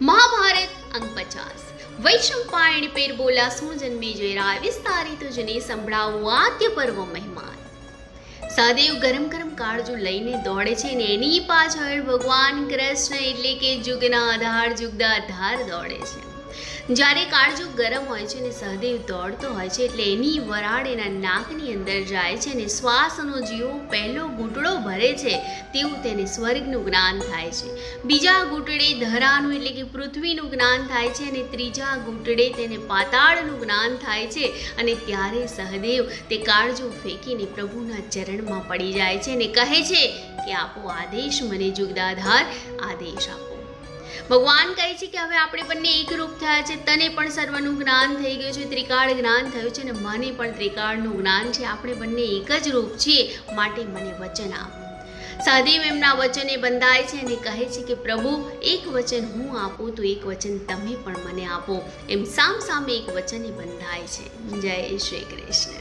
महाभारत अंक 50 वैशंपायन पेर बोला सो जन्मे जोरा विस्तारी तो जने संभळावो आद्य पर्व મહેમાન સહદેવ ગરમ ગરમ કાળજુ લઈને દોડે છે ને એની પાછળ ભગવાન કૃષ્ણ એટલે કે જુગના આધાર જુગદા આધાર દોડે છે। જ્યારે કાળજુ ગરમ હોય છે ને સહદેવ દોડતો હોય છે એટલે એની વરાળ એના નાકની અંદર જાય છે ને શ્વાસનો જેવો પહેલો ઘૂંટડો ભરે છે તેવું તેને સ્વર્ગનું જ્ઞાન થાય છે। બીજા ઘૂંટડે ધરાનું એટલે કે પૃથ્વીનું જ્ઞાન થાય છે અને ત્રીજા ઘૂંટડે તેને પાતાળનું જ્ઞાન થાય છે અને ત્યારે સહદેવ તે કાળજુ ફેંકીને પ્રભુના ચરણમાં પડી જાય છે અને કહે છે કે આપો આદેશ, મને જુગદાધાર આદેશ આપો। ભગવાન કહે છે કે હવે આપણે બંને એક રૂપ થયા છે, તને પણ સર્વનું જ્ઞાન થઈ ગયું છે, ત્રિકાળ જ્ઞાન થયું છે અને મને પણ ત્રિકાળનું જ્ઞાન છે, આપણે બંને એક જ રૂપ છીએ, માટે મને વચન આપ। સહદેવ એમના વચને બંધાય છે અને કહે છે કે પ્રભુ, એક વચન હું આપું તો એક વચન તમે પણ મને આપો, એમ સામ સામે એક વચને બંધાય છે। જય શ્રી કૃષ્ણ।